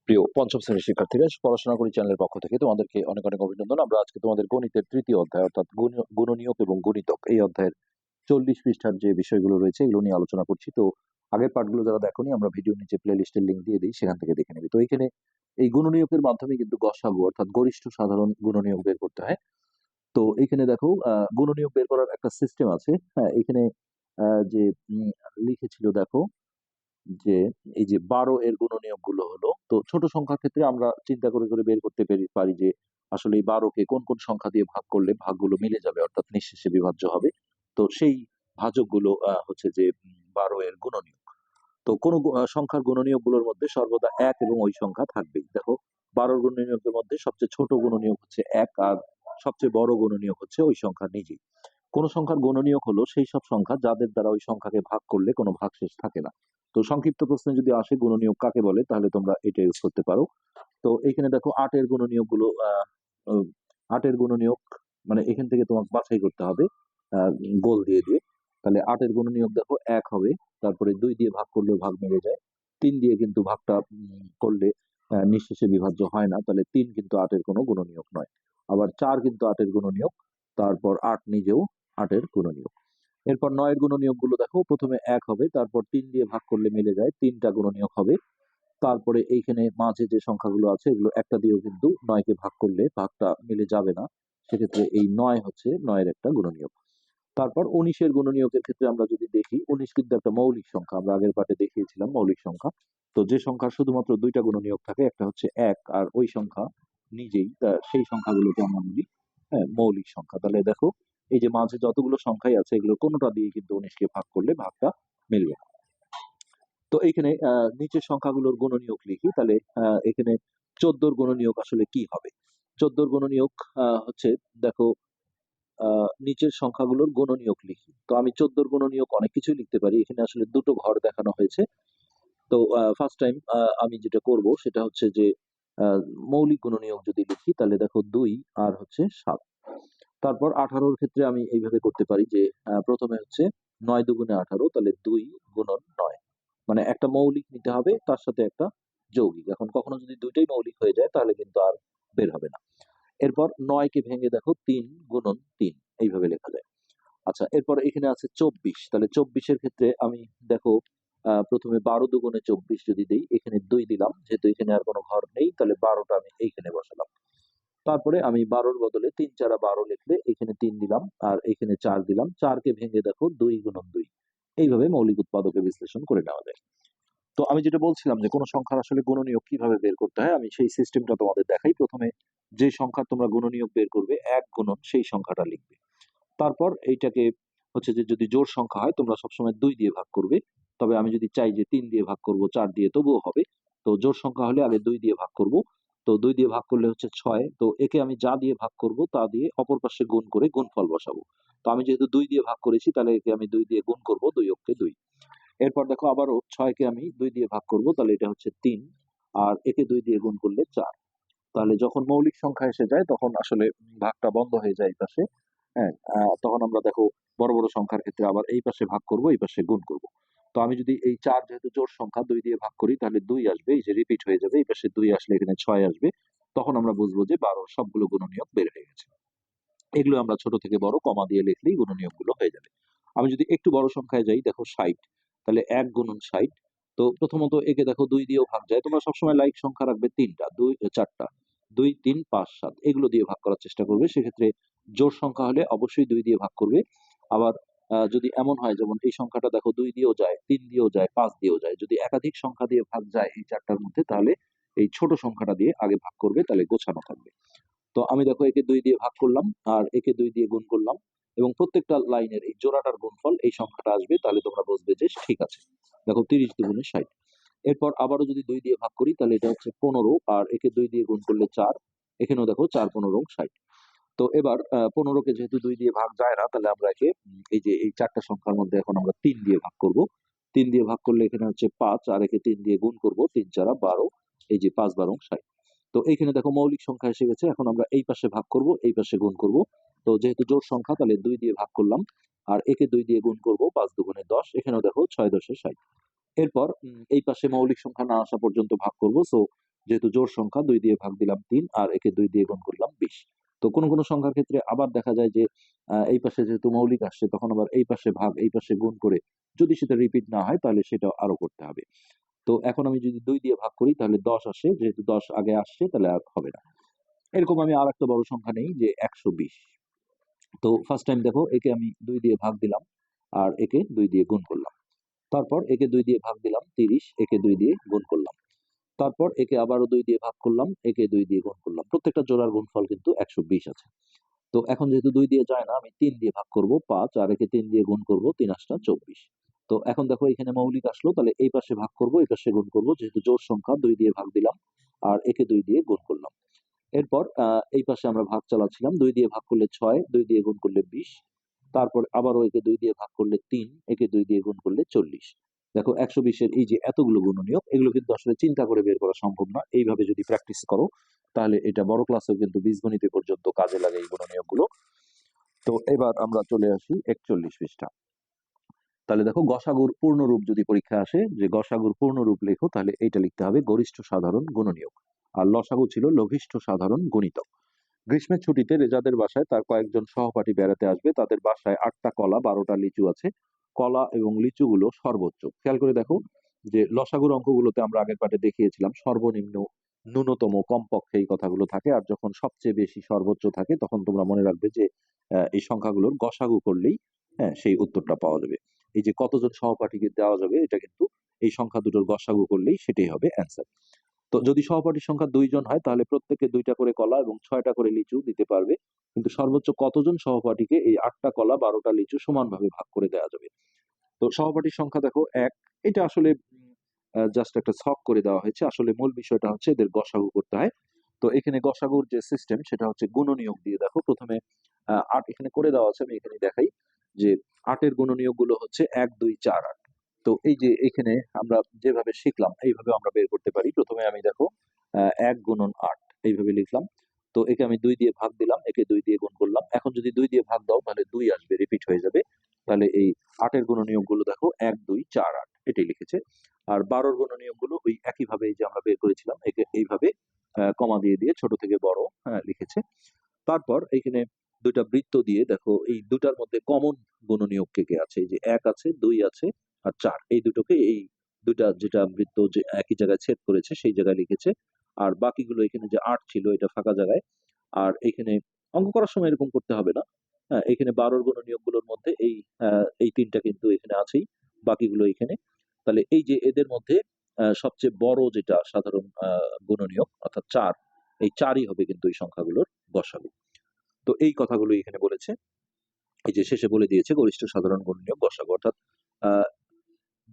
প্রিয় পঞ্চম শ্রেণীর শিক্ষার্থীরা, পড়াশোনা করি চ্যানেলের পক্ষ থেকে তোমাদেরকে অনেক অনেক অভিনন্দন। আমরা আজকে তোমাদের গণিতের তৃতীয় অধ্যায় অর্থাৎ গুণনীয়ক এবং গুণিতক এই অধ্যায়ের 40 পৃষ্ঠার যে বিষয়গুলো রয়েছে এগুলো নিয়ে আলোচনা করছি। তো আগের পার্টগুলো যারা দেখোনি, আমরা ভিডিও নিচে প্লে লিস্টের লিঙ্ক দিয়ে দিই, সেখান থেকে দেখে নেবে। তো এখানে এই গুণনীয়কের মাধ্যমে কিন্তু গসাগু অর্থাৎ গরিষ্ঠ সাধারণ গুণনীয়ক বের করতে হয়। তো এখানে দেখো গুণনীয়ক বের করার একটা সিস্টেম আছে। হ্যাঁ, এখানে যে লিখেছিল দেখো যে এই যে 12 এর গুণনীয়ক গুলো হলো, তো ছোট সংখ্যার ক্ষেত্রে আমরা চিন্তা করে করে বের করতে পারি যে আসলে এই 12কে কোন কোন সংখ্যা দিয়ে ভাগ করলে ভাগগুলো মিলে যাবে অর্থাৎ নিঃশেষে বিভাজ্য হবে। তো সেই ভাজকগুলো হচ্ছে যে 12 এর গুণনীয়ক। তো কোন সংখ্যার গুণনীয়ক গুলোর মধ্যে সর্বদা এক এবং ওই সংখ্যা থাকবেই। দেখো 12 গুণনীয়কের মধ্যে সবচেয়ে ছোট গুণনীয়ক হচ্ছে এক, আর সবচেয়ে বড় গুণনীয়ক হচ্ছে ওই সংখ্যা নিজেই। কোন সংখ্যার গুণনীয়ক হলো সেই সব সংখ্যা যাদের দ্বারা ওই সংখ্যাকে ভাগ করলে কোনো ভাগশেষ থাকে না। তো সংক্ষিপ্ত প্রশ্নে যদি আসে গুণনীয়ক কাকে বলে, তাহলে তোমরা এটা ইউজ করতে পারো। তো এখানে দেখো 8 এর গুণনীয়ক গুলো 8 এর গুণনীয়ক মানে এখান থেকে তোমাকে বাছাই করতে হবে আহ, গোল দিয়ে দিয়ে। তাহলে 8 এর গুণনীয়ক দেখো 1 হবে, তারপরে 2 দিয়ে ভাগ করলেও ভাগ মিলে যায়, 3 দিয়ে কিন্তু ভাগটা করলে নিঃশেষে বিভাজ্য হয় না, তাহলে 3 কিন্তু 8 এর কোনো গুণনীয়ক নয়। আবার 4 কিন্তু 8 এর গুণনীয়ক, তারপর 8 নিজেও 8 এর গুণনীয়ক। এরপর 9 এর গুণনীয়ক গুলো দেখো, প্রথমে 1 হবে, তারপর 3 দিয়ে ভাগ করলে মিলে যায়, 3টা গুণনীয়ক হবে। তারপরে এইখানে মাঝে যে সংখ্যাগুলো আছে এগুলো একটা দিয়েও কিন্তু 9কে ভাগ করলে ভাগটা মিলে যাবে না, সেক্ষেত্রে এই 9 হচ্ছে 9 এর একটা গুণনীয়ক। তারপর 19 এর গুণনীয়কের ক্ষেত্রে আমরা যদি দেখি, 19 কিন্তু একটা মৌলিক সংখ্যা, আমরা আগের পাঠে দেখিয়েছিলাম মৌলিক সংখ্যা। তো যে সংখ্যা শুধুমাত্র দুইটা গুণনীয়ক থাকে, একটা হচ্ছে 1 আর ওই সংখ্যা নিজেই, সেই সংখ্যাগুলোকে আমরা বলি হ্যাঁ মৌলিক সংখ্যা। তাহলে দেখো এই যে মাঝে যতগুলো সংখ্যাই আছে এগুলো কোনোটা দিয়ে কিন্তু 19কে ভাগ করলে ভাগটা মিলবে না। তো এইখানে নিচের সংখ্যাগুলোর গুণনীয়ক লিখি, তাহলে এখানে 14 গুণনীয়ক আসলে কি হবে। 14 গুণনীয়ক হচ্ছে দেখো নিচের সংখ্যাগুলোর গুণনীয়ক লিখি। তো আমি 14 গুণনীয়ক অনেক কিছুই লিখতে পারি, এখানে আসলে দুটো ঘর দেখানো হয়েছে। তো ফার্স্ট টাইম আমি যেটা করব সেটা হচ্ছে যে আহ, মৌলিক গুণনীয়ক যদি লিখি, তাহলে দেখো 2 আর হচ্ছে 7। তারপর 18-র ক্ষেত্রে আমি এইভাবে করতে পারি যে প্রথমে হচ্ছে 9 দুগুণে 18, তাহলে 2 গুণন 9, মানে একটা মৌলিক নিতে হবে তার সাথে একটা যৌগিক। এখন কখনো যদি দুইটাই মৌলিক হয়ে যায় তাহলে কিন্তু আর বের হবে না। এরপর 9কে ভেঙে দেখো 3 গুণন 3, এইভাবে লেখা যায়। আচ্ছা, এরপর এখানে আছে 24, তাহলে 24-এর ক্ষেত্রে আমি দেখো প্রথমে 12 দুগুণে 24 যদি দিই, এখানে 2 দিলাম, যেহেতু এখানে আর কোনো ঘর নেই তাহলে 12টা আমি এইখানে বসালাম। তারপরে আমি 12-র বদলে 3 4 12 লিখলে এখানে 3 দিলাম আর এখানে 4 দিলাম, 4কে ভেঙে দেখো 2 গুণন 2, এইভাবে মৌলিক উৎপাদকে বিশ্লেষণ করে নেওয়া যায়। তো আমি যেটা বলছিলাম যে কোনো সংখ্যার আসলে গুণনীয়ক কিভাবে বের করতে হয়, আমি সেই সিস্টেমটা তোমাদের দেখাই। প্রথমে যে সংখ্যার তোমরা গুণনীয়ক বের করবে, এক গুণন সেই সংখ্যাটা লিখবে। তারপর এইটাকে হচ্ছে যে যদি জোড় সংখ্যা হয় তোমরা সবসময় 2 দিয়ে ভাগ করবে, তবে আমি যদি চাই যে 3 দিয়ে ভাগ করব, 4 দিয়ে, তবুও হবে। তো জোড় সংখ্যা হলে আগে 2 দিয়ে ভাগ করব। তো 2 দিয়ে ভাগ করলে হচ্ছে 6, তো একে আমি যা দিয়ে ভাগ করব তা দিয়ে অপর পাশে গুণ করে গুণফল বসাবো। তো আমি যেহেতু 2 দিয়ে ভাগ করেছি তাহলে একে আমি 2 দিয়ে গুণ করব, 2 অক্ষে 2। এরপর দেখো আবারও 6কে আমি 2 দিয়ে ভাগ করব, তাহলে এটা হচ্ছে 3, আর একে 2 দিয়ে গুণ করলে 4। তাহলে যখন মৌলিক সংখ্যা এসে যায় তখন আসলে ভাগটা বন্ধ হয়ে যায় এই পাশে। হ্যাঁ, তখন আমরা দেখো বড় বড় সংখ্যার ক্ষেত্রে আবার এই পাশে ভাগ করব, এই পাশে গুণ করব। তো আমি যদি এই 4 যেহেতু জোড় সংখ্যা, 2 দিয়ে ভাগ করি তাহলে 2 আসবে, এই যে রিপিট হয়ে যাবে, এই পাশে 2 আসলে এখানে 6 আসবে। তখন আমরা বুঝবো যে 12 সবগুলো গুণনীয়ক বের হয়ে গেছে। এগুলো আমরা ছোট থেকে বড় কমা দিয়ে লিখলেই গুণনীয়ক গুলো হয়ে যাবে। আমি যদি একটু বড় সংখ্যায় যাই, দেখো 60, তাহলে 1 গুণন 60। তো প্রথমত একে দেখো 2 দিয়েও ভাগ যায়, তোমরা সবসময় লাইক সংখ্যা রাখবে 3টা, 4টা, 2 3 5 7, এগুলো দিয়ে ভাগ করার চেষ্টা করবে। সেক্ষেত্রে জোড় সংখ্যা হলে অবশ্যই 2 দিয়ে ভাগ করবে। আবার যদি এমন হয় যেমন এই সংখ্যাটা দেখো 2 দিয়েও যায়, 3 দিয়েও যায়, 5 দিয়েও যায়, যদি একাধিক সংখ্যা দিয়ে ভাগ যায় এই চারটার মধ্যে, তাহলে এই ছোট সংখ্যাটা দিয়ে আগে ভাগ করবে, তাহলে গোছানো থাকবে। তো আমি দেখো একে 2 দিয়ে ভাগ করলাম আর একে 2 দিয়ে গুণ করলাম, এবং প্রত্যেকটা লাইনের এই জোড়াটার গুণফল এই সংখ্যাটা আসবে, তাহলে তোমরা বুঝবে যে ঠিক আছে। দেখো 30 দুগুণে 60। এরপর আবারও যদি 2 দিয়ে ভাগ করি তাহলে এটা হচ্ছে 15, আর একে 2 দিয়ে গুণ করলে 4, এখানেও দেখো 4 15 60। তো এবার 15কে যেহেতু 2 দিয়ে ভাগ যায় না, তাহলে আমরা একে এই যে এই চারটা সংখ্যার মধ্যে এখন আমরা 3 দিয়ে ভাগ করব। 3 দিয়ে ভাগ করলে এখানে হচ্ছে 5, আর একে 3 দিয়ে গুণ করব, 3 4 12, এই যে 5 12 60। তো এইখানে দেখো মৌলিক সংখ্যা এসে গেছে, এখন আমরা এই পাশে ভাগ করব, এই পাশে গুণ করব। তো যেহেতু জোড় সংখ্যা তাহলে 2 দিয়ে ভাগ করলাম, আর একে 2 দিয়ে গুণ করব, 5 দুগুণে 10, এখানেও দেখো 6 10 60। এরপর এই পাশে মৌলিক সংখ্যা না আসা পর্যন্ত ভাগ করব। সো যেহেতু জোড় সংখ্যা 2 দিয়ে ভাগ দিলাম 3 আর একে 2 দিয়ে গুণ করলাম 20। তো কোনো কোনো সংখ্যার ক্ষেত্রে আবার দেখা যায় যে এই পাশে যেহেতু মৌলিক আসছে তখন আবার এই পাশে ভাগ এই পাশে গুণ করে যদি সেটা রিপিট না হয় তাহলে সেটা আরো করতে হবে। তো এখন আমি যদি 2 দিয়ে ভাগ করি তাহলে 10 আসে, যেহেতু 10 আগে আসছে তাহলে আর হবে না। এরকম আমি আর একটা বড় সংখ্যা নেই যে 120। তো ফার্স্ট টাইম দেখো একে আমি 2 দিয়ে ভাগ দিলাম আর একে 2 দিয়ে গুণ করলাম। তারপর একে 2 দিয়ে ভাগ দিলাম 30, একে 2 দিয়ে গুণ করলাম। তারপর একে আবারও 2 দিয়ে ভাগ করলাম, একে 2 দিয়ে গুণ করলাম। প্রত্যেকটা জোড়ার গুণফল কিন্তু 120 আছে। তো এখন যেহেতু 2 দিয়ে যায় না, আমি 3 দিয়ে ভাগ করব 5 আর একে 3 দিয়ে গুণ করব, 3 আষ্টা 24। তো এখন দেখো এখানে মৌলিক আসলো, তাহলে এই পাশে ভাগ করব এই পাশে গুণ করব, যেহেতু জোড় সংখ্যা 2 দিয়ে ভাগ দিলাম আর একে 2 দিয়ে গুণ করলাম। এরপর এই পাশে আমরা ভাগ চালাচ্ছিলাম, 2 দিয়ে ভাগ করলে 6, 2 দিয়ে গুণ করলে 20। তারপর আবারও একে 2 দিয়ে ভাগ করলে 3, একে 2 দিয়ে গুণ করলে 40। দেখো 120 এর এই যে এতগুলো গুণনীয়ক, এগুলো কিন্তু আসলে চিন্তা করে বের করা সম্ভব না। এইভাবে যদি প্র্যাকটিস করো তাহলে এটা বড় ক্লাসেও কিন্তু বীজগণিতে পর্যন্ত কাজে লাগে এই গুণনীয়কগুলো। তো এবার আমরা চলে আসি 41 পৃষ্ঠা। তাহলে দেখো গসাগুর পূর্ণরূপ যদি পরীক্ষা আসে যে গসাগুর পূর্ণরূপ লেখো, তাহলে এইটা লিখতে হবে গরিষ্ঠ সাধারণ গুণনীয়ক। আর লসাগু ছিল লঘিষ্ঠ সাধারণ গুণিতক। গ্রীষ্মের ছুটিতে রেজাদের বাসায় তার কয়েকজন সহপাঠী বেড়াতে আসবে। তাদের বাসায় 8টা কলা 12টা লিচু আছে। কলা এবং লিচুগুলো সর্বোচ্চ। খেয়াল করে দেখো যে লসাগুর অঙ্কগুলোতে আমরা আগের পাঠে দেখিয়েছিলাম সর্বনিম্ন, ন্যূনতম, কমপক্ষে এই কথাগুলো থাকে, আর যখন সবচেয়ে বেশি সর্বোচ্চ থাকে তখন তোমরা মনে রাখবে যে এই সংখ্যাগুলোর গসাগু করলেই হ্যাঁ সেই উত্তরটা পাওয়া যাবে। এই যে কতজন সহপাঠীকে দেওয়া যাবে এটা কিন্তু এই সংখ্যা দুটোর গসাগু করলেই সেটাই হবে অ্যান্সার। তো যদি সহপাঠীর সংখ্যা 2 জন হয় তাহলে প্রত্যেককে 2টা করে কলা এবং 6টা করে লিচু দিতে পারবে। কিন্তু সর্বোচ্চ কতজন সহপাঠীকে এই 8টা কলা 12টা লিচু সমানভাবে ভাগ করে দেওয়া যাবে? তো সহপাঠীর সংখ্যা দেখো 1। এটা আসলে জাস্ট একটা ছক করে দেওয়া হয়েছে, আসলে মূল বিষয়টা হচ্ছে এদের গসাগু করতে হয়। তো এখানে গসাগুর যে সিস্টেম সেটা হচ্ছে গুণনীয়ক দিয়ে। দেখো প্রথমে 8 এখানে করে দেওয়া আছে, আমি এখানে দেখাই যে 8 এর গুণনীয়ক গুলো হচ্ছে 1 2 4 8। তো এই যে এখানে আমরা যেভাবে শিখলাম এইভাবে আমরা বের করতে পারি। প্রথমে আমি দেখো 1 গুণন 8 এইভাবে লিখলাম। তো একে আমি 2 দিয়ে ভাগ দিলাম, একে 2 দিয়ে গুণ করলাম। এখন যদি 2 দিয়ে ভাগ দাও তাহলে 2 আসবে, রিপিট হয়ে যাবে। তাহলে এই 8 এর গুণনীয়ক গুলো দেখো 1 2 4 8 এটাই লিখেছে। আর 12 এর গুণনীয়ক গুলো ওই একইভাবে এই যে আমরা বের করেছিলাম একে এইভাবে কমা দিয়ে দিয়ে ছোট থেকে বড় লিখেছে। তারপর এখানে 2টা বৃত্ত দিয়ে দেখো এই দুটার মধ্যে কমন গুণনীয়ক কে কে আছে, এই যে 1 আছে 2 আছে আর 4, এই দুটোকে এই দুটা যেটা বৃত্ত যে একই জায়গায় ছেদ করেছে সেই জায়গায় লিখেছে। আর বাকিগুলো এখানে যে 8 ছিল এটা ফাঁকা জায়গায়। আর এখানে অঙ্ক করার সময় এরকম করতে হবে না। হ্যাঁ, এখানে 12 গুণনীয়ক গুলোর মধ্যে এই 3টা কিন্তু এখানে আছেই, বাকিগুলো এখানে। তাহলে এই যে এদের মধ্যে সবচেয়ে বড় যেটা সাধারণ গুণনীয়ক অর্থাৎ 4, এই 4ই হবে কিন্তু এই সংখ্যাগুলোর গসাগু। তো এই কথাগুলো এখানে বলেছে। এই যে শেষে বলে দিয়েছে গরিষ্ঠ সাধারণ গুণনীয়ক গসাগু, অর্থাৎ আহ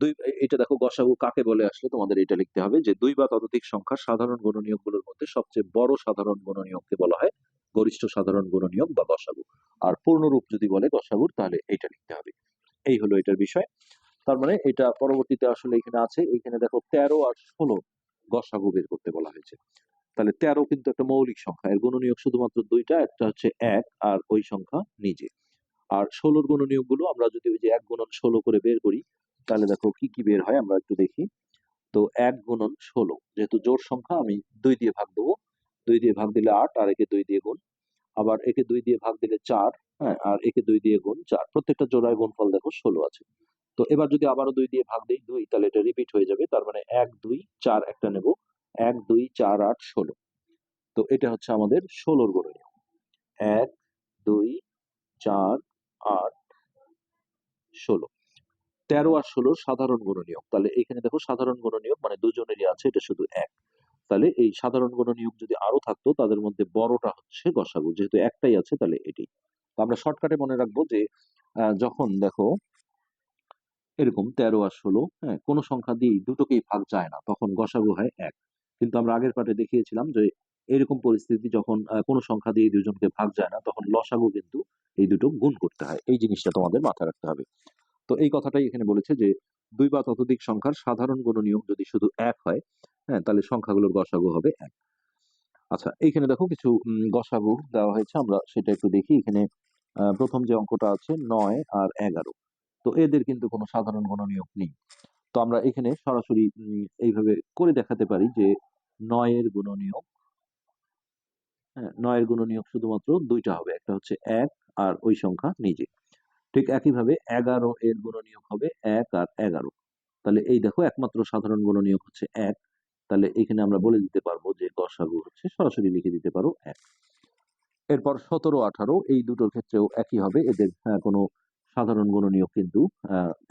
দুই, এটা দেখো গসাগু কাকে বলে আসলে তোমাদের এটা লিখতে হবে যে 2 বা ততোধিক সংখ্যার সাধারণ গুণনীয়কগুলোর মধ্যে সবচেয়ে বড় সাধারণ গুণনীয়ককে বলা হয় গরিষ্ঠ সাধারণ গুণনীয়ক বা গসাগু। আর পূর্ণরূপ যদি বলে গসাগুর তাহলে এইটা লিখতে হবে। এই হলো এটার বিষয়। তার মানে এটা পরবর্তীতে আসলে এখানে আছে, এখানে দেখো 13 আর 16 গসাগু বের করতে বলা হয়েছে। তাহলে 13 কিন্তু একটা মৌলিক সংখ্যা, এর গুণনীয়ক শুধুমাত্র 2টা, একটা হচ্ছে 1 আর ওই সংখ্যা নিজে। আর 16 গুণনীয়ক গুলো আমরা যদি ওই যে 1 গুণন 16 করে বের করি তাহলে দেখো কি কি বের হয় আমরা একটু দেখি। তো 1 গুণন 16 যেহেতু জোড় সংখ্যা আমি 2 দিয়ে ভাগ দেবো, 2 দিয়ে ভাগ দিলে 8 আর একে 2 দিয়ে গুণ, আবার একে 2 দিয়ে ভাগ দিলে 4, হ্যাঁ, আর একে 2 দিয়ে গুণ 4, প্রত্যেকটা জোড়ায় গুণফল দেখো 16 আছে। তো এবার যদি আবারও 2 দিয়ে ভাগ দেই 2, তাহলে এটা রিপিট হয়ে যাবে। তার মানে 1 2 4 একটা নেব, 1 2 4 8 16। তো এটা হচ্ছে আমাদের 16 গুণনীয়ক, 1 2 4 8 16। 13 আর 16 সাধারণ গুণনীয়ক। তাহলে এখানে দেখো সাধারণ গুণনীয়ক মানে দুজনেরই আছে, এটা শুধু 1। তাহলে এই সাধারণ গুণনীয়ক যদি আরো থাকতো তাদের মধ্যে বড়টা হচ্ছে গসাগু, যেহেতু একটাই আছে তাহলে এটাই। তো আমরা শর্টকাটে মনে রাখবো যে যখন দেখো এরকম 13 আর 16, হ্যাঁ, কোনো সংখ্যা দিয়ে দুটোকেই ভাগ যায় না তখন গসাগু হয় 1। কিন্তু আমরা আগের পাঠে দেখিয়েছিলাম যে এরকম পরিস্থিতি যখন কোনো সংখ্যা দিয়ে দুজনকে ভাগ যায় না তখন লসাগু কিন্তু এই দুটো গুণ করতে হয়। এই জিনিসটা তোমাদের মাথায় রাখতে হবে। তো এই কথাটাই এখানে বলেছে যে 2 বা ততোধিক সংখ্যার সাধারণ গুণনীয়ক যদি শুধু 1 হয়, হ্যাঁ, তাহলে সংখ্যাগুলোর গসাগু হবে 1। আচ্ছা, এইখানে দেখো কিছু গসাগু দেওয়া হয়েছে, আমরা সেটা একটু দেখি। এখানে প্রথম যে অঙ্কটা আছে 9 আর 11, তো এদের কিন্তু কোনো সাধারণ গুণনীয়ক নেই। তো আমরা এখানে সরাসরি এইভাবে করে দেখাতে পারি যে 9 এর গুণনীয়ক, হ্যাঁ 9 এর গুণনীয়ক শুধুমাত্র দুইটা হবে, একটা হচ্ছে 1 আর ওই সংখ্যা নিজে। ঠিক একইভাবে 11 এর গুণনীয়ক হবে 1 আর 11। তাহলে এই দেখো একমাত্র সাধারণ গুণনীয়ক হচ্ছে 1, তাহলে এখানে আমরা বলে দিতে পারবো যে গসাগু হচ্ছে, সরাসরি লিখে দিতে পারো 1। এরপর 17, 18 এই দুটোর ক্ষেত্রেও একই হবে, এদের কোনো সাধারণ গুণনীয়ক কিন্তু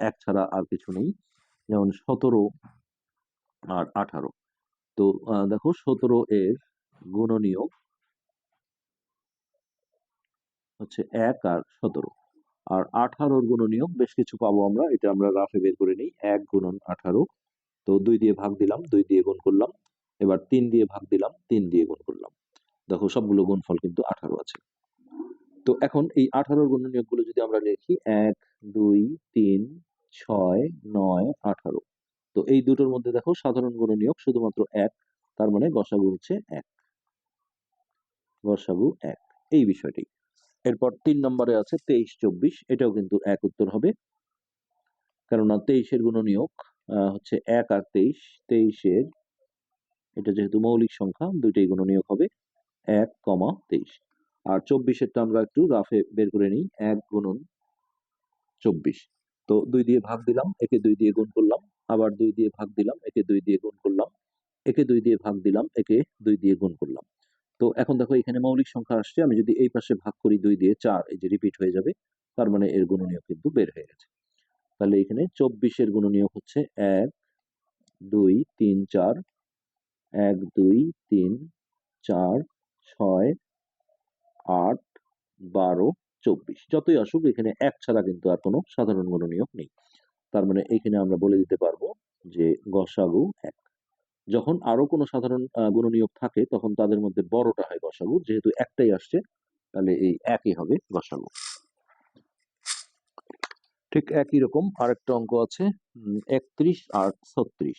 1 ছাড়া আর কিছু নেই, যেমন 17 আর 18। তো দেখো 17 এর গুণনীয়ক হচ্ছে 1 আর 17, আর 18-র গুণনীয়ক বেশ কিছু পাবো আমরা, এটা আমরা রাফে বের করে নিই। 1 গুণন 18, তো 2 দিয়ে ভাগ দিলাম, 2 দিয়ে গুণ করলাম, এবার 3 দিয়ে ভাগ দিলাম, 3 দিয়ে গুণ করলাম। দেখো সবগুলো গুণফল কিন্তু 18 আছে। তো এখন এই 18-র গুণনীয়ক গুলো যদি আমরা লিখি 1, 2, 3, 6, 9, 18, তো এই দুটোর মধ্যে দেখো সাধারণ গুণনীয়ক শুধুমাত্র 1, তার মানে গসাগু হচ্ছে 1, গসাগু 1, এই বিষয়টি। এরপর 3 নম্বরে আছে 23, 24, এটাও কিন্তু 1 উত্তর হবে, কেননা 23-এর গুণনীয়ক হচ্ছে 1 আর 23, 23-এর এটা যেহেতু মৌলিক সংখ্যা দুইটাই গুণনীয়ক হবে 1, 23। আর 24-এরটা আমরা একটু রাফে বের করে নিই, 1 গুণন 24, তো 2 দিয়ে ভাগ দিলাম, একে 2 দিয়ে গুণ করলাম, আবার 2 দিয়ে ভাগ দিলাম, একে 2 দিয়ে গুণ করলাম, একে 2 দিয়ে ভাগ দিলাম, একে 2 দিয়ে গুণ করলাম। তো এখন দেখো এখানে মৌলিক সংখ্যা আসছে, আমি যদি এই পাশে ভাগ করি 2 দিয়ে, 4, এই যে রিপিট হয়ে যাবে, তার মানে এর গুণনীয়ক কিন্তু বের হয়ে গেছে। তাহলে এখানে 24-এর গুণনীয়ক হচ্ছে 1, 2, 3, 4, 1, 2, 3, 4, 6, 8, 12, 24, যতই আসুক এখানে 1 ছাড়া কিন্তু আর কোনো সাধারণ গুণনীয়ক নেই, তার মানে এখানে আমরা বলে দিতে পারবো যে গসাগু 1। যখন আরো কোনো সাধারণ গুণনীয়ক থাকে তখন তাদের মধ্যে বড়টা হয় গসাগু, যেহেতু একটাই আসছে তাহলে এই একই হবে গসাগু। ঠিক একই রকম আরেকটা অঙ্ক আছে 31 আর 36,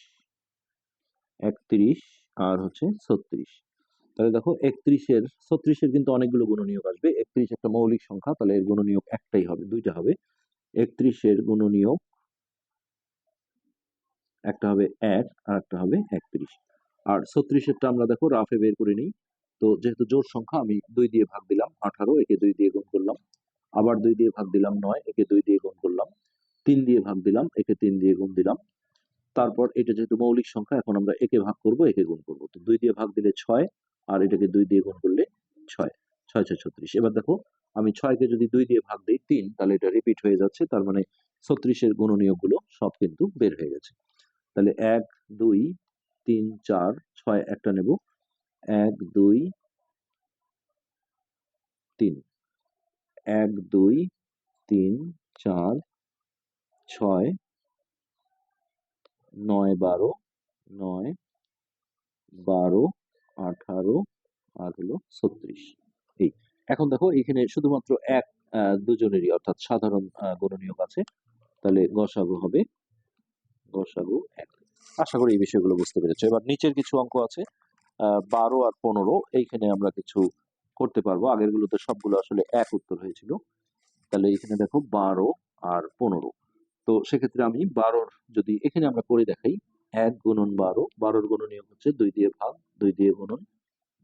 31 আর হচ্ছে 36। তাহলে দেখো 36-এর কিন্তু অনেকগুলো গুণনীয়ক আসবে, 31 একটা মৌলিক সংখ্যা, তাহলে এর গুণনীয়ক একটাই হবে, দুইটা হবে। 31-এর গুণনীয়ক একটা হবে 1 আর একটা হবে 31। আর 36-এরটা আমরা দেখো রাফে বের করে নিই, তো যেহেতু জোড় সংখ্যা আমি 2 দিয়ে ভাগ দিলাম 18, একে 2 দিয়ে গুণ করলাম, আবার 2 দিয়ে ভাগ দিলাম 9, একে 2 দিয়ে গুণ করলাম, 3 দিয়ে ভাগ দিলাম, একে 3 দিয়ে গুণ দিলাম। তারপর এটা যেহেতু মৌলিক সংখ্যা, এখন আমরা একে ভাগ করব, একে গুণ করব, তো 2 দিয়ে ভাগ দিলে 6, আর এটাকে 2 দিয়ে গুণ করলে 6, 6 6 36। এবার দেখো আমি 6-কে যদি 2 দিয়ে ভাগ দিই 3, তাহলে এটা রিপিট হয়ে যাচ্ছে, তার মানে 36-এর গুণনীয়ক গুলো সব কিন্তু বের হয়ে গেছে। তাহলে 1, 2, 3, 4, 6 একটা নেব, 1, 2, 3, 1, 2, 3, 4, 6, 9, 12, 9, 12, 18 আর হলো 36। এই এখন দেখো এখানে শুধুমাত্র এক দুজনেরই অর্থাৎ সাধারণ গুণনীয়ক আছে, তাহলে গসাগু হবে গসাগু 1। আশা করি এই বিষয়গুলো বুঝতে পেরেছো। এবার নিচের কিছু অঙ্ক আছে 12 আর 15, এইখানে আমরা কিছু করতে পারবো, আগের গুলোতে সবগুলো আসলে 1 উত্তর হয়েছিল, তাহলে এখানে দেখো 12 আর 15, তো সেক্ষেত্রে আমি 12-র যদি এখানে আমরা করে দেখাই, 1 গুণন 12, 12-র গুণনীয়ক হচ্ছে 2 দিয়ে ভাগ, 2 দিয়ে গুণন,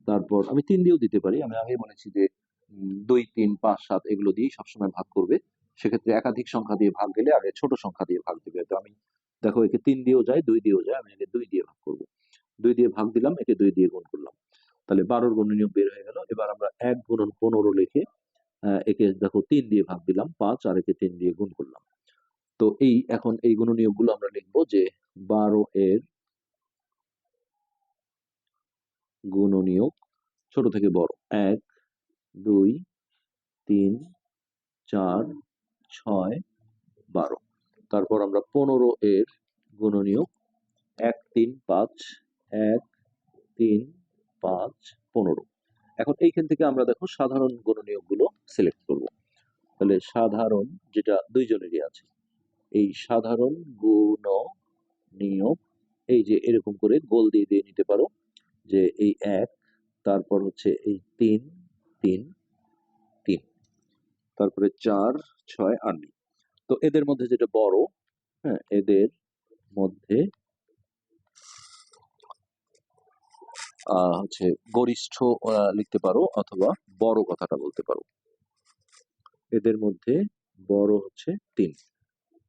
তারপর আমি 3 দিয়েও দিতে পারি, আমি আগেই বলেছি যে 2, 3, 5, 7 এগুলো দিয়েই সবসময় ভাগ করবে, সেক্ষেত্রে একাধিক সংখ্যা দিয়ে ভাগ গেলে আগে ছোট সংখ্যা দিয়ে ভাগ দিবে। তো আমি দেখো একে 3 দিয়েও যায়, 2 দিয়েও যায়, আমি আগে 2 দিয়ে ভাগ করবো, 2 দিয়ে ভাগ দিলাম, একে 2 দিয়ে গুণ করলাম, তাহলে 12-র গুণনীয়ক বের হয়ে গেল। এবার আমরা 1 গুণন 15 লিখে একে দেখো 3 দিয়ে ভাগ দিলাম 5, আর একে 3 দিয়ে গুণ করলাম। তো এই এখন এই গুণনীয়ক গুলো আমরা লিখবো যে 12 এর গুণনীয়ক ছোট থেকে বড়, 1, 2, 3, 4, 6, 12। তারপর আমরা 15 এর গুণনীয়ক 1, 3, 5, 1, 3, 5, 15। এখন এইখান থেকে আমরা দেখো সাধারণ গুণনীয়ক গুলো সিলেক্ট করব, তাহলে সাধারণ যেটা দুইজনেরই আছে, এই সাধারণ গুণনীয়ক এই যে এরকম করে গোল দিয়ে দিয়ে নিতে পারো, যে এই 1, তারপর হচ্ছে এই 3, 3, 3, তারপরে 4, 6, 8। তো এদের মধ্যে যেটা বড়, হ্যাঁ এদের মধ্যে হচ্ছে গরিষ্ঠ লিখতে পারো অথবা বড় কথাটা বলতে পারো। এদের মধ্যে বড় হচ্ছে ৩।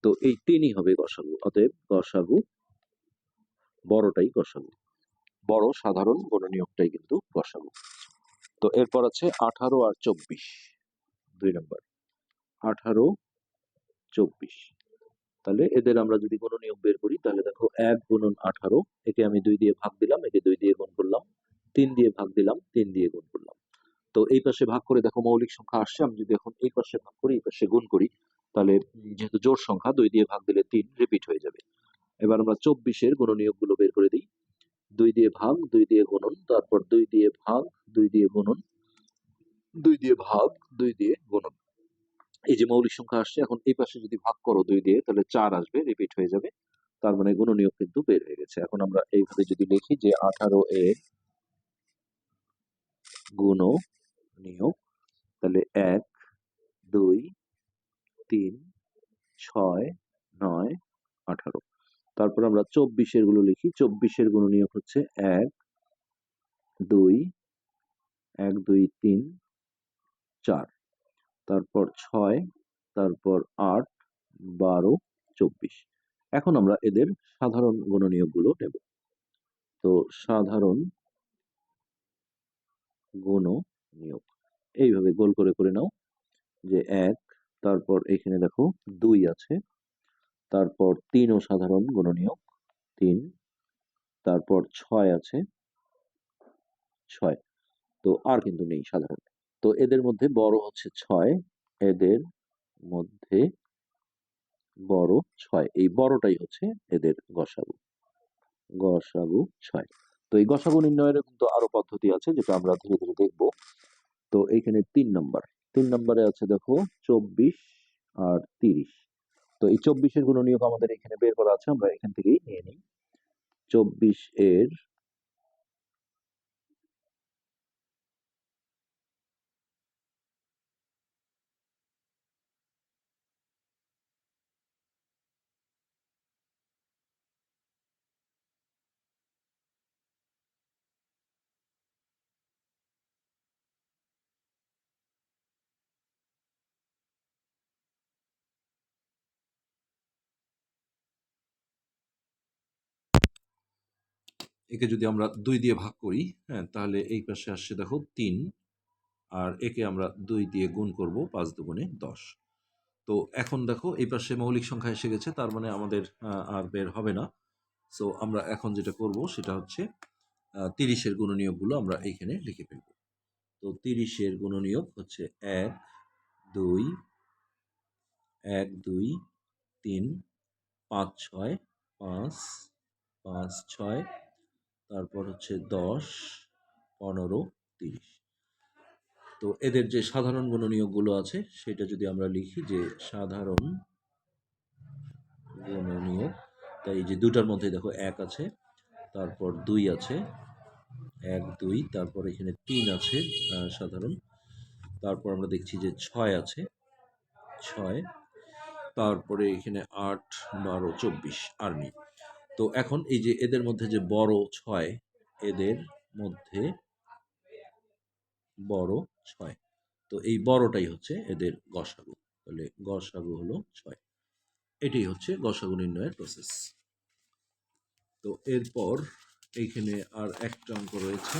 তো এই ৩ই হবে গসাগু। অতএব গসাগু বড়টাই গসাগু। বড় সাধারণ গুণনীয়কটাই কিন্তু গসাগু। তো এরপর আছে ১৮ আর ২৪, ২ নম্বর। ১৮, ২৪। তাহলে এদের আমরা যদি গুণনীয়ক বের করি তাহলে দেখো ১ গুণন ১৮, একে আমি ২ দিয়ে ভাগ দিলাম, একে ২ দিয়ে গুণ করলাম, ৩ দিয়ে ভাগ দিলাম, ৩ দিয়ে গুণ করলাম। তো এই পাশে ভাগ করে দেখো মৌলিক সংখ্যা আসছে। আমি যদি এখন এই পাশে ভাগ করি, এই পাশে গুণ করি, তাহলে যেহেতু জোড় সংখ্যা ২ দিয়ে ভাগ দিলে ৩ রিপিট হয়ে যাবে। এবার আমরা ২৪-এর গুণনীয়ক গুলো বের করে দিই। ২ দিয়ে ভাগ, ২ দিয়ে গুণন, তারপর ২ দিয়ে ভাগ, ২ দিয়ে গুণন, ২ দিয়ে ভাগ, ২ দিয়ে গুণন। এই যে মৌলিক সংখ্যা আসছে, এখন এই পাশে যদি ভাগ করো ২ দিয়ে তাহলে ৪ আসবে, রিপিট হয়ে যাবে। তার মানে গুণনীয়ক কিন্তু বের হয়ে গেছে। এখন আমরা এইভাবে যদি লিখি যে ১৮ এর গুণনীয়ক, তাহলে ১, ২, ৩, ৬, ৯, ১৮। তারপর আমরা ২৪-এর গুলো লিখি। ২৪-এর গুণনীয়ক হচ্ছে ১, ২, ১, ২, ৩, ৪। তারপর ৬, তারপর ৮, ১২, ২৪। এখন আমরা এদের সাধারণ গুণনীয়কগুলো নেব। তো সাধারণ গুণনীয়ক এইভাবে গোল করে করে নাও যে ১, তারপর এখানে দেখো ২ আছে, তারপর ৩ ও সাধারণ গুণনীয়ক ৩, তারপর ৬ আছে, ৬। তো আর কিন্তু নেই সাধারণ। তো এদের মধ্যে বড় হচ্ছে ৬, এদের মধ্যে বড় ৬। এই বড়টাই হচ্ছে এদের গসাগু। গসাগু ৬। তো এই গসাগু নির্ণয়ের কিন্তু আরো পদ্ধতি আছে, যেটা আমরা ধীরে ধীরে দেখব। তো এইখানে ৩ নম্বর। ৩ নম্বরে আছে দেখো ২৪ আর ৩০। তো এই ২৪-এর গুণনীয়ক আমাদের এখানে বের করা আছে, আমরা এখান থেকেই নিয়ে নিই। ২৪ এর একে যদি আমরা ২ দিয়ে ভাগ করি, হ্যাঁ, তাহলে এই পাশে আসছে দেখো ৩, আর একে আমরা ২ দিয়ে গুণ করব, ৫ দুগুণে ১০। তো এখন দেখো এই পাশে মৌলিক সংখ্যা এসে গেছে, তার মানে আমাদের আর বের হবে না। সো আমরা এখন যেটা করব সেটা হচ্ছে ৩০-এর গুণনীয়কগুলো আমরা এইখানে লিখে ফেলব। তো ৩০-এর গুণনীয়ক হচ্ছে ১, ২, ১, ২, ৩, ৫, ৬, ৫, ৫, ৬, তারপর হচ্ছে ১০, ১৫, ৩০। তো এদের যে সাধারণ গুণনীয়কগুলো আছে সেটা যদি আমরা লিখি যে সাধারণ গুণনীয়ক, তাই এই যে দুটার মধ্যে দেখো ১ আছে, তারপর ২ আছে, ১, ২, তারপর এখানে ৩ আছে সাধারণ, তারপর আমরা দেখছি যে ৬ আছে, ৬, তারপরে এখানে ৮, ১২, ২৪ আর নেই। তো এখন এই যে এদের মধ্যে যে বড় ৬, এদের মধ্যে বড় ৬। তো এই বড়টাই হচ্ছে এদের গসাগু। তাহলে গসাগু হলো ৬। এটাই হচ্ছে গসাগু নির্ণয়ের প্রসেস। তো এরপর এইখানে আর একটা অঙ্ক রয়েছে।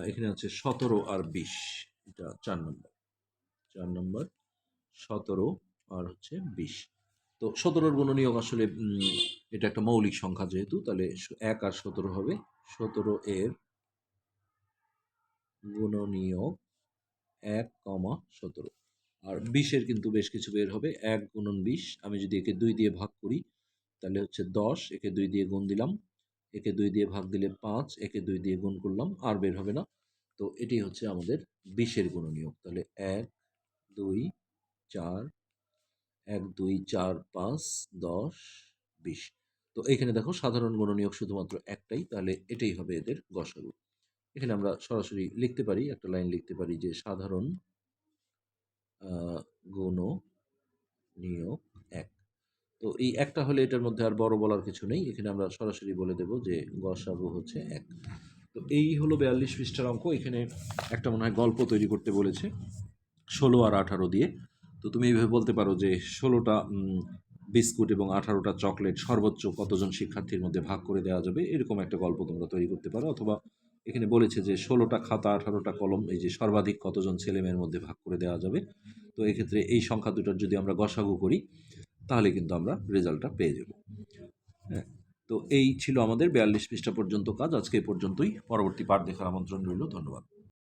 এখানে আছে ১৭ আর ২০, এটা ৪ নম্বর। ৪ নম্বর ১৭ আর হচ্ছে ২০। তো ১৭-র গুণনীয়ক আসলে এটা একটা মৌলিক সংখ্যা যেহেতু, তাহলে ১ আর ১৭ হবে। ১৭ এর গুণনীয়ক ১, ১৭। আর ২০-এর কিন্তু বেশ কিছু বের হবে। ১ গুণন ২০, আমি যদি একে ২ দিয়ে ভাগ করি তাহলে হচ্ছে ১০, একে ২ দিয়ে গুণ দিলাম, একে ২ দিয়ে ভাগ দিলে ৫, একে ২ দিয়ে গুণ করলাম, আর বের হবে না। তো এটি হচ্ছে আমাদের ২০-এর গুণনীয়ক। তাহলে ১, ২, ৪, ১, ২, ৪, ৫, ১০, ২০। তো এইখানে দেখো সাধারণ গুণনীয়ক শুধুমাত্র একটাই, তাহলে এটাই হবে এদের গসাগু। এখানে আমরা সরাসরি লিখতে পারি, একটা লাইন লিখতে পারি যে সাধারণ গুণনীয়ক ১। তো এই একটা হলে এটার মধ্যে আর বড় বলার কিছু নেই। এখানে আমরা সরাসরি বলে দেব যে গসাগু হচ্ছে ১। তো এই হলো ৪২ পৃষ্ঠার অঙ্ক। এখানে একটা মনে হয় গল্প তৈরি করতে বলেছে ১৬ আর ১৮ দিয়ে। তো তুমি এইভাবে বলতে পারো যে ১৬টা বিস্কুট এবং ১৮টা চকলেট সর্বোচ্চ কতজন শিক্ষার্থীর মধ্যে ভাগ করে দেওয়া যাবে, এরকম একটা গল্প তোমরা তৈরি করতে পারো। অথবা এখানে বলেছে যে ১৬টা খাতা ১৮টা কলম, এই যে সর্বাধিক কতজন ছেলেমেয়ের মধ্যে ভাগ করে দেওয়া যাবে। তো এক্ষেত্রে এই সংখ্যা দুটার যদি আমরা গসাগু করি তাহলে কিন্তু আমরা রেজাল্টটা পেয়ে যাব। হ্যাঁ, তো এই ছিল আমাদের ৪২ পৃষ্ঠা পর্যন্ত কাজ। আজকে এই পর্যন্তই। পরবর্তী পাঠ দেখার আমন্ত্রণ রইল। ধন্যবাদ।